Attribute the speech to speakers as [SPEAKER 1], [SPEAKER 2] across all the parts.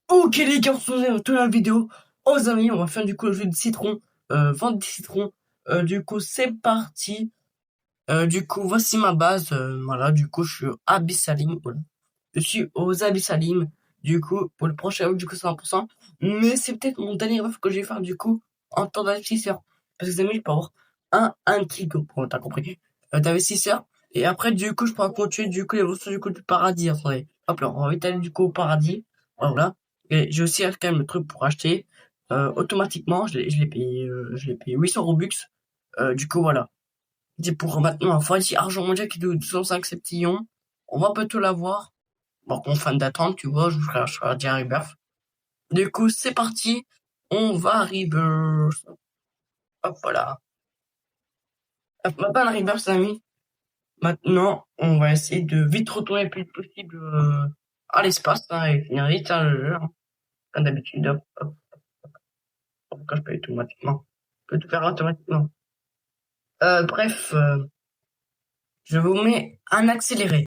[SPEAKER 1] Ok les gars, on se retrouve dans la vidéo. Oh les amis, on va faire du coup le jeu de citron, vente des citrons. Du coup c'est parti. Du coup voici ma base. Voilà, du coup je suis Abyssalim. Voilà. Je suis aux Abyssalim. Du coup pour le prochain du coup c'est 100%. Mais c'est peut-être mon dernier rêve que je vais faire du coup en tant d'investisseur. Parce que les amis, je peux avoir un trigo. Bon, t'as compris. D'investisseur. Et après du coup je pourrais continuer du coup l'évolution du coup du paradis. Attendez. Hop là, on va vite aller du coup au paradis. Voilà. Et j'ai aussi quand même le truc pour acheter. Automatiquement, je l'ai payé 800 Robux. Du coup, voilà. C'est pour maintenant un Fancy Argent Mondial qui est de 205 septillons. On va bientôt l'avoir. Bon, en fin d'attente, tu vois, je ferai déjà Rebirth. Du coup, c'est parti. On va à Rebirth. Hop, voilà. Hop, on va pas à Rebirth, amis. Maintenant, on va essayer de vite retourner le plus possible à l'espace, hein, et finir vite hein, le jeu, hein. Comme d'habitude, hop, hop, pourquoi je peux automatiquement. Je peux tout faire automatiquement. Bref, je vous mets un accéléré.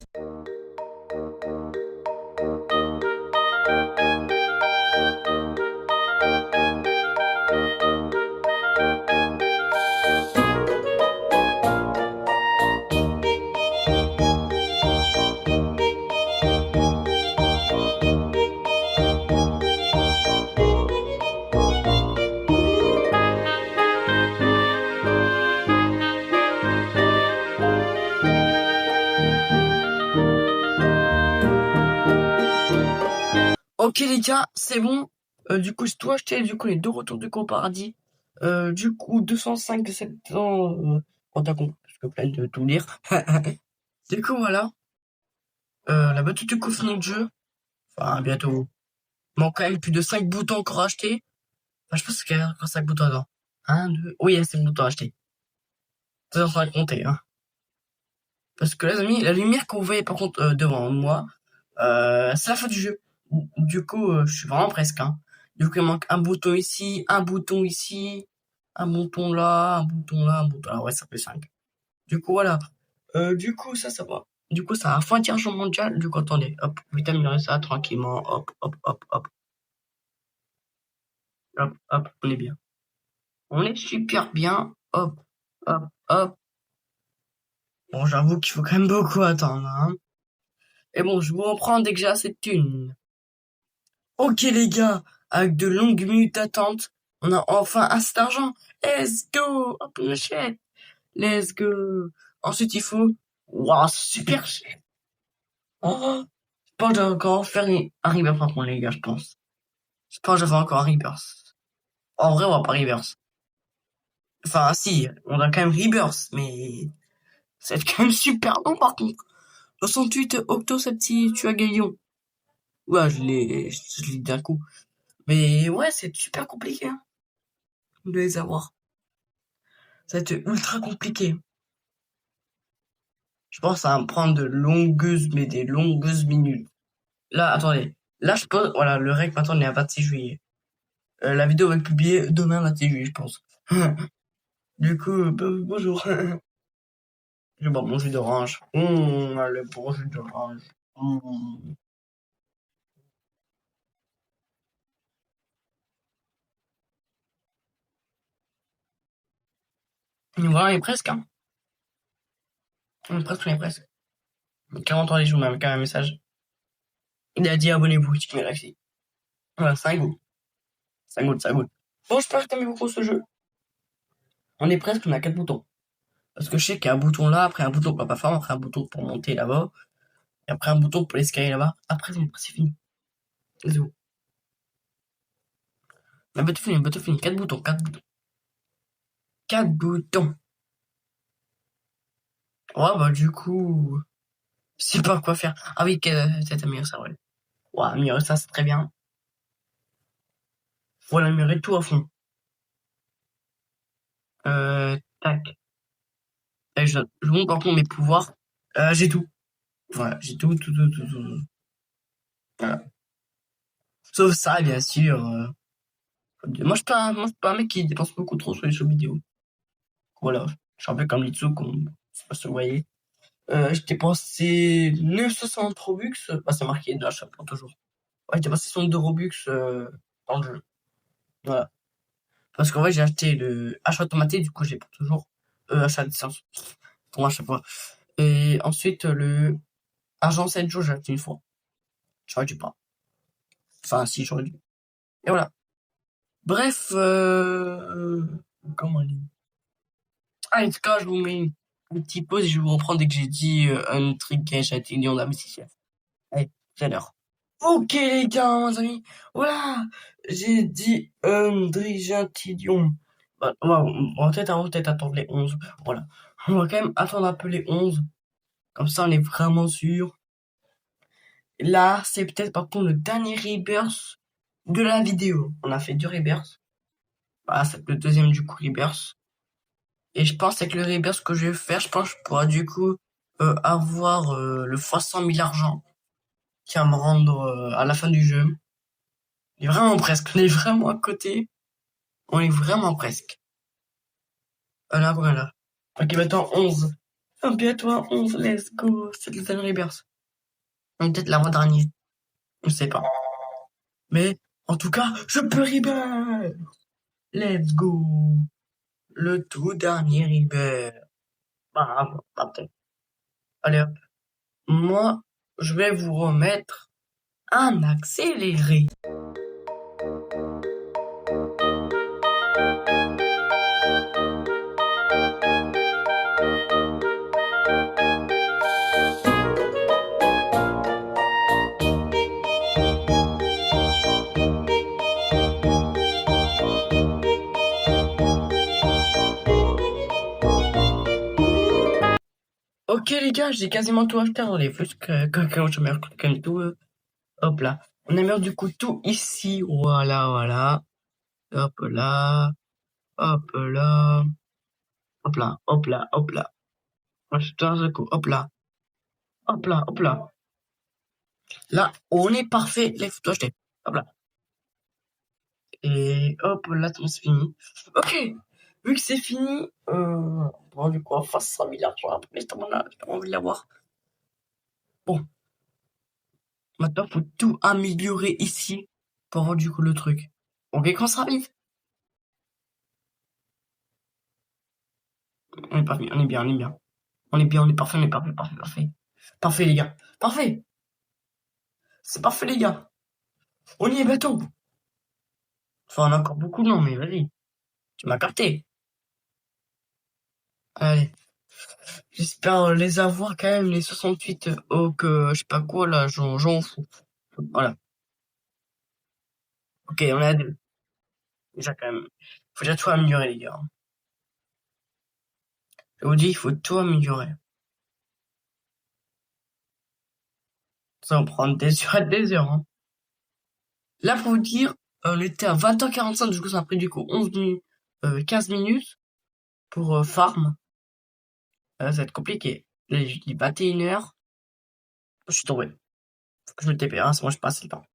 [SPEAKER 1] Ok les gars, c'est bon. Du coup, je dois acheter du coup les deux retours du coup au paradis. Du coup, 205 700. On t'a compris, parce que plein de tout lire. Du coup, voilà. La bataille du coup fini le jeu. Enfin, bientôt. Il manque quand même plus de 5 boutons encore à acheter. Enfin, je pense qu'il y a encore 5 boutons dedans. Un, deux. Oui, il y a 5 boutons à acheter. C'est en train de compter, hein. Parce que les amis, la lumière que vous voyez par contre devant moi, c'est la fin du jeu. Du coup, je suis vraiment presque, hein. Du coup, il manque un bouton ici, un bouton ici, un bouton là, un bouton là, un bouton là. Ouais, ça fait 5. Du coup, voilà. Du coup, ça va. Du coup, ça a fin tirage mondial. Du coup, attendez, hop, je vais améliorer ça tranquillement. Hop, hop, hop, hop, hop, hop, on est bien. On est super bien. Hop, hop, hop. Bon, j'avoue qu'il faut quand même beaucoup attendre, hein. Et bon, je vous reprends dès que j'ai assez de thunes. Ok les gars, avec de longues minutes d'attente, on a enfin assez d'argent. Let's go! Hop, on achète. Let's go! Ensuite, il faut... Waouh, super cher. Oh, je pense que je vais encore faire un rebirth par contre, les gars, je pense. Je pense que je vais faire encore un rebirth. En vrai, on va pas rebirth. Enfin, si, on a quand même rebirth, mais... C'est quand même super long par contre. 68 Octosepti, tu as Gaillon. Ouais, je l'ai d'un coup. Mais ouais, c'est super compliqué, hein, de les avoir. Ça va être ultra compliqué. Je pense que ça va me prendre de longueuses, mais des longueuses minutes. Là, attendez. Là, je pense, voilà, le règle maintenant on est à 26 juillet. La vidéo va être publiée demain 26 juillet, je pense. Du coup, bonjour. Je vais boire mon jus d'orange. Le bon jus d'orange. Voilà, on est presque, hein. On est presque. 40 ans, les jours, même, quand même un message. Il a dit abonnez-vous, tu mets là. Voilà, ça goût. Ça goûte, ça goûte. Bon, j'espère que t'aimes beaucoup ce jeu. On est presque, on a 4 boutons. Parce que je sais qu'il y a un bouton là, après un bouton pour la plateforme, après un bouton pour monter là-bas, et après un bouton pour l'escalier là-bas. Après, c'est fini. C'est bon. La bientôt fini. 4 boutons, 4 boutons. 4 boutons. Ouais, bah, du coup, je sais pas quoi faire. Ah oui, c'est améliorer ça, ouais. Ouais, améliorer ça, c'est très bien. Faut l'améliorer tout à fond. Tac. Et je montre par contre mes pouvoirs. J'ai tout. Voilà, j'ai tout. Voilà. Sauf ça, bien sûr. Moi, je suis pas un mec qui dépense beaucoup trop sur les jeux vidéo. Voilà. Je suis un peu comme Litsu, comme, je sais pas si vous voyez. Je dépensé 960 Robux. Bah, c'est marqué d'achat pour toujours. Ouais, j'ai passé 62 Robux dans le jeu. Voilà. Parce qu'en vrai, j'ai acheté le achat automatique, du coup, j'ai pour toujours achat à distance. Pour moi, à chaque fois. Et ensuite, le agent 7 jours, j'ai acheté une fois. J'aurais dû pas. Enfin, si, j'aurais dû. Et voilà. Bref, comment on dit? Ah, en tout cas, je vous mets une petite pause et je vais vous reprendre dès que j'ai dit un truc qui a été million d'investisseurs. Allez, tout à l'heure. Ok les gars, mes amis, voilà, j'ai dit Undrijantidium. Bah, on va peut-être attendre les 11. Voilà, on va quand même attendre un peu les 11. Comme ça, on est vraiment sûr. Là, c'est peut-être par contre le dernier rebirth de la vidéo. On a fait 2 rebirths. Voilà, c'est le deuxième du coup rebirth. Et je pense avec le rebirth que je vais faire, je pense que je pourrai du coup avoir le fois 100 000 argent qui va me rendre à la fin du jeu. On est vraiment presque, on est vraiment à côté. On est vraiment presque. Voilà, voilà. Ok, maintenant 11. Un bientôt 11, let's go. C'est le dernier rebirth. Ou peut-être l'avant-dernier. Je sais pas. Mais, en tout cas, je peux rebirth. Let's go. Le tout dernier rebirth. Ah, peut-être. Allez hop. Moi, je vais vous remettre un accéléré. Ok les gars, j'ai quasiment tout acheté. Attendez, plus que je mets quand même tout. Hop là. On a mis du coup tout ici. Voilà, voilà. Hop là. Hop là. Hop là. Hop là. Hop là. Moi, je dans un coup. Hop là. Hop là. Hop là. Là, on est parfait. Les photos achetées. Hop là. Et hop là, c'est fini. Ok. Vu que c'est fini, bon, du coup, on va faire 100 000 argent après. J'ai pas envie de l'avoir. Bon. Maintenant, faut tout améliorer ici pour avoir du coup le truc. Ok, quand ça arrive. On est parfait, on est bien, on est bien. On est bien, on est parfait, on est parfait, parfait, parfait. Parfait, les gars. Parfait. C'est parfait, les gars. On y est bientôt. Enfin, on a encore beaucoup, non, mais vas-y. Tu m'as capté. Allez. J'espère les avoir quand même, les 68 que je sais pas quoi, là, j'en fous. Voilà. Ok, on est à 2. Déjà, quand même. Faut déjà tout améliorer, les gars. Je vous dis, il faut tout améliorer. Ça va prendre des heures et des heures, hein. Là, faut vous dire, on était à 20h45, du coup, ça a pris du coup 11 minutes, 15 minutes pour farm. Ça va être compliqué. Là, je dis 21h, je suis tombé. Faut que je me TP, hein, sinon je passe le temps.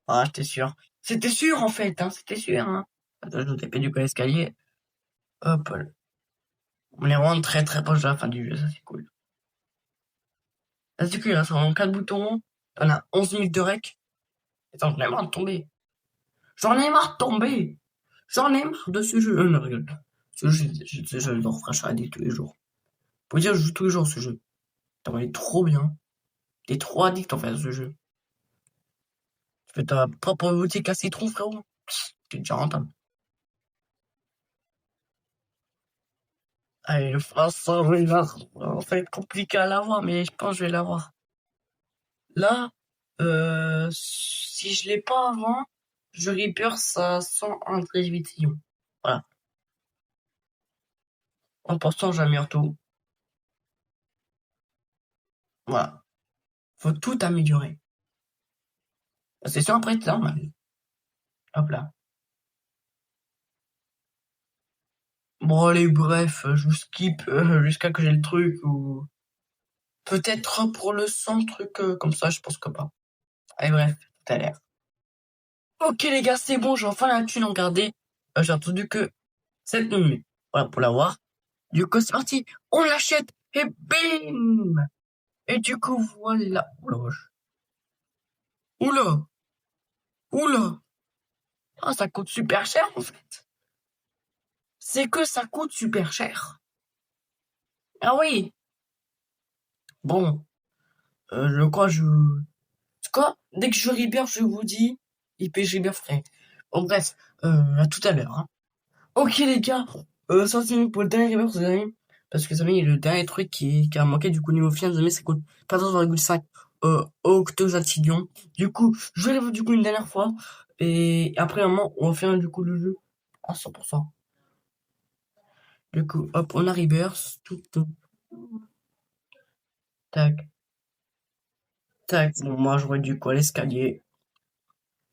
[SPEAKER 1] Ah, j'étais sûr. C'était sûr, en fait, hein, c'était sûr, hein. Attends, je me TP du coup l'escalier. Hop, on est vraiment très très proche de la fin du jeu, ça c'est cool. Là, du coup, il reste vraiment 4 boutons. On a 11 minutes de rec. Attends, j'en ai marre de tomber. J'en ai marre de tomber. J'en ai marre de ce jeu. Non, regarde. Ce jeu, je le refresh tous les jours. Faut dire, je joue tous les jours à ce jeu. Putain, il est trop bien. T'es trop addict en fait à ce jeu. Tu fais ta propre boutique à citron, frérot. T'es déjà rentable. Allez, le français, ça va être compliqué à l'avoir, mais je pense que je vais l'avoir. Là, si je l'ai pas avant, je Reaper ça sans un Trivition. Voilà. En pensant, j'améliore tout. Voilà. Faut tout améliorer. C'est sûr, après, c'est normal. Hop là. Bon, allez, bref, je skip jusqu'à que j'ai le truc ou peut-être pour le 100 truc comme ça, je pense que pas. Allez, bref, tout à l'heure. Ok, les gars, c'est bon, j'ai enfin la thune en gardé. J'ai entendu que 7 minutes. Voilà, pour l'avoir. Du coup, c'est parti. On l'achète et bim! Et du coup, voilà. Oula, wesh. Oula! Oula! Ah, ça coûte super cher, en fait. C'est que ça coûte super cher. Ah oui! Bon, je crois, c'est quoi? Dès que je libère, je vous dis, IP bien frais. Bon, bref, à tout à l'heure, hein. Ok, les gars, ça c'est pour le dernier reverse, les amis. Parce que, ça y est, le dernier truc qui a manqué, du coup, niveau finance, les amis, ça coûte 14,5 octosatillons. Du coup, je vais du coup une dernière fois. Et après, un moment, on va faire, du coup, le jeu à 100%. Du coup, hop, on a reverse, tout, tac, tac. Bon, moi, j'aurais du coup à l'escalier.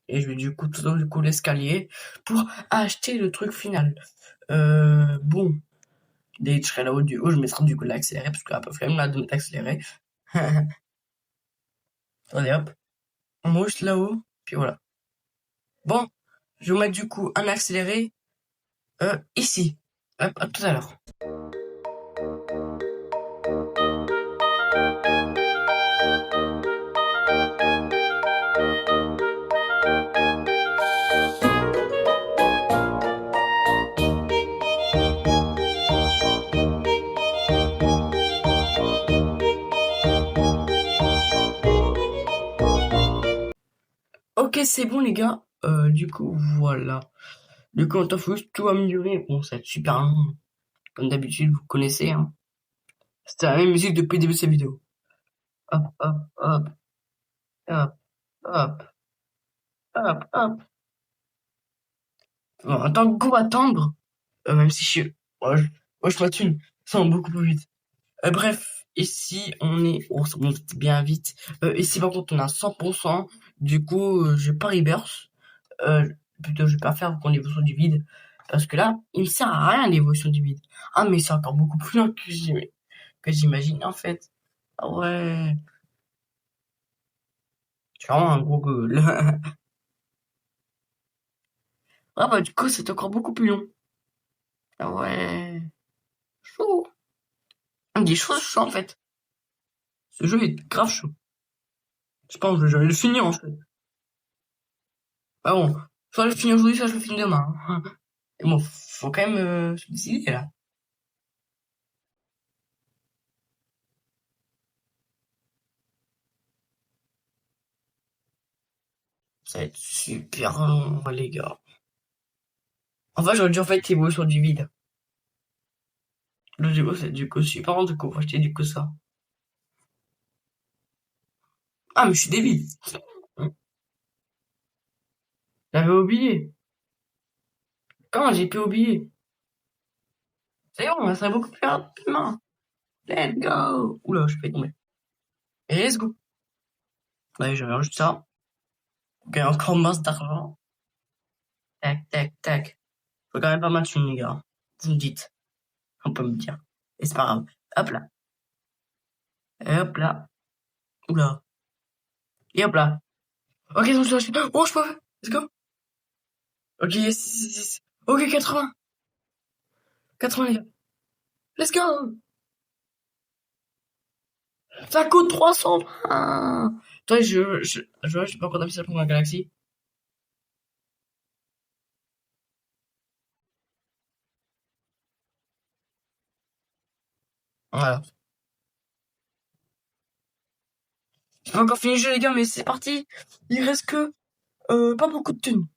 [SPEAKER 1] Et je vais du coup, tout du coup, l'escalier pour acheter le truc final. Bon. Dès que je serai là-haut du haut, je mettrai du coup l'accéléré, parce qu'à peu près, même là, de l'accéléré. Attendez, hop. On monte juste là-haut, puis voilà. Bon, je vais vous mettre du coup un accéléré, ici. Hop, à tout à l'heure. Ok, c'est bon, les gars. Du coup, voilà. Du coup, on faut juste tout améliorer. Bon, ça va être super long. Comme d'habitude, vous connaissez, hein. C'était la même musique depuis le début de cette vidéo. Hop, hop, hop, hop, hop, hop, hop. Bon, en tant qu'on va attendre, même si je suis thune, ça va beaucoup plus vite. Bref, ici, on est, oh, ça monte bien vite. Ici, par contre, on a 100%. Du coup, je vais pas reverse. Plutôt, je vais pas faire qu'on l'évolution du vide. Parce que là, il me sert à rien, l'évolution du vide. Ah, mais c'est encore beaucoup plus loin que j'imagine, en fait. Ah ouais. C'est vraiment un gros gueule. Ah bah, du coup, c'est encore beaucoup plus long. Ah ouais. Chaud. On dit chaud, en fait. Ce jeu est grave chaud. Je pense que je vais le finir, en fait. Ah bon. Soit je le finis aujourd'hui, soit je le finis demain, hein. Et bon, faut quand même se décider là. Ça va être super long, les gars. En fait, j'aurais dû en fait évoluer sur du vide. Le du coup, c'est du coup super long, du coup, faut acheter du coup ça. Ah, mais je suis débile. J'avais oublié. Comment j'ai pu oublier? C'est bon, ça serait beaucoup plus rapidement. Let's go. Oula, je fais tomber. Et let's go. Ouais, je juste ça. Ok, encore masse d'argent. Tac, tac, tac. Faut quand même pas mal de thunes, les gars. Vous me dites. On peut me dire. Et c'est pas grave. Hop là. Et hop là. Oula. Et hop là. Ok, donc je suis... Oh, je peux... Let's go. Ok, yes, yes, yes. Ok, 80. 80, les gars. Let's go. Ça coûte 320. Toi, je sais pas quoi d'afficher pour ma galaxie. Voilà. J'ai pas encore fini le jeu, les gars, mais c'est parti. Il reste que, pas beaucoup de thunes.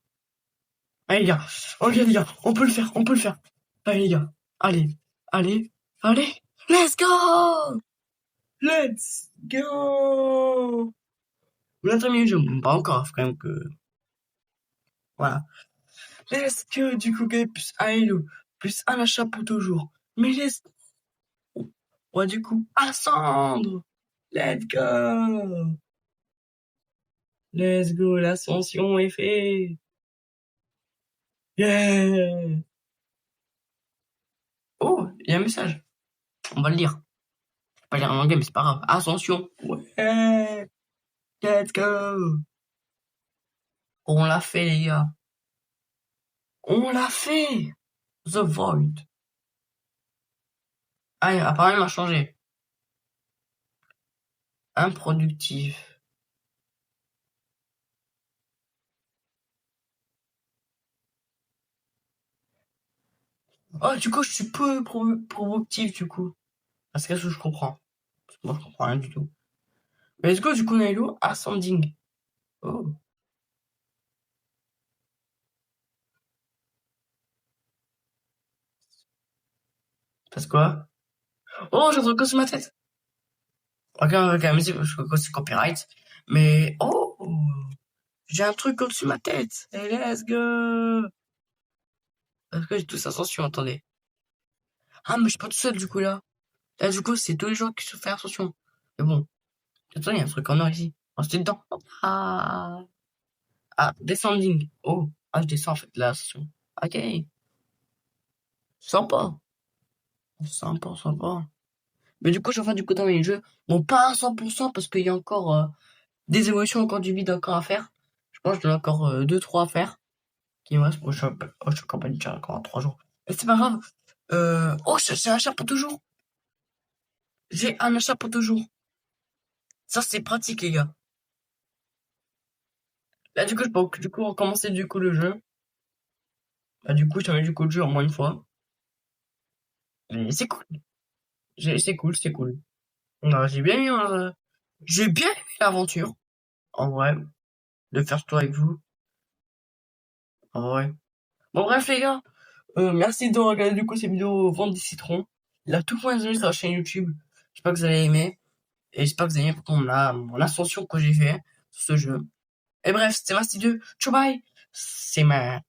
[SPEAKER 1] Allez, les gars. Ok, les gars. On peut le faire, on peut le faire. Allez, les gars. Allez, allez, allez. Let's go. Let's go. Vous l'avez terminé le jeu? Bon, pas encore, faut quand même que, voilà. Let's go, du coup, gagner plus un hello, plus un achat pour toujours. Mais let's ouais, du coup, ascendre! Let's go! Let's go, l'ascension est faite! Yeah! Oh, il y a un message. On va le lire. Je vais pas lire en anglais, mais c'est pas grave. Ascension! Ouais! Let's go! On l'a fait, les gars. On l'a fait! The Void. Ah, apparemment, il m'a changé. Improductif. Oh, du coup, je suis peu provocatif, du coup. Parce que je comprends. Parce que moi, je comprends rien du tout. Mais let's go, du coup, Nailo, Ascending. Oh. Parce quoi? Oh, j'ai un truc sur ma tête. Ok, ok, mais c'est copyright. Mais, oh, j'ai un truc au-dessus de ma tête. Et let's go. Parce que j'ai tous attention, attendez. Ah, mais je suis pas tout seul, du coup, là. Là, du coup, c'est tous les gens qui se font attention. Mais bon, attends, il y a un truc en or ici. Oh, c'était dedans. Ah. Ah, descending. Oh. Ah, je descends, en fait, là, attention. Ok. Sympa. Sympa, sympa. Mais du coup, je vais faire du coup dans les jeux. Bon, pas à 100% parce qu'il y a encore des évolutions, encore du vide encore à faire. Je pense que j'en ai encore 2-3 à faire. Qui me reste. Je suis en campagne déjà encore à 3 jours. Mais c'est pas grave. Oh, j'ai un achat pour toujours. J'ai un achat pour toujours. Ça, c'est pratique, les gars. Là, du coup, je peux du coup recommencer du coup le jeu. Bah, du coup, je termine du coup le jeu en moins une fois. Mais c'est cool. C'est cool, c'est cool. Non, j'ai bien aimé l'aventure. En vrai, de faire ce tour avec vous. En vrai. Bon, bref, les gars. Merci de regarder du coup ces vidéos Vente des citrons. Il a tout point aimé sur la chaîne YouTube. J'espère que vous allez aimer. Et j'espère que vous allez aimer mon ascension que j'ai fait sur ce jeu. Et bref, c'était Mastidieux. Ciao bye. C'est ma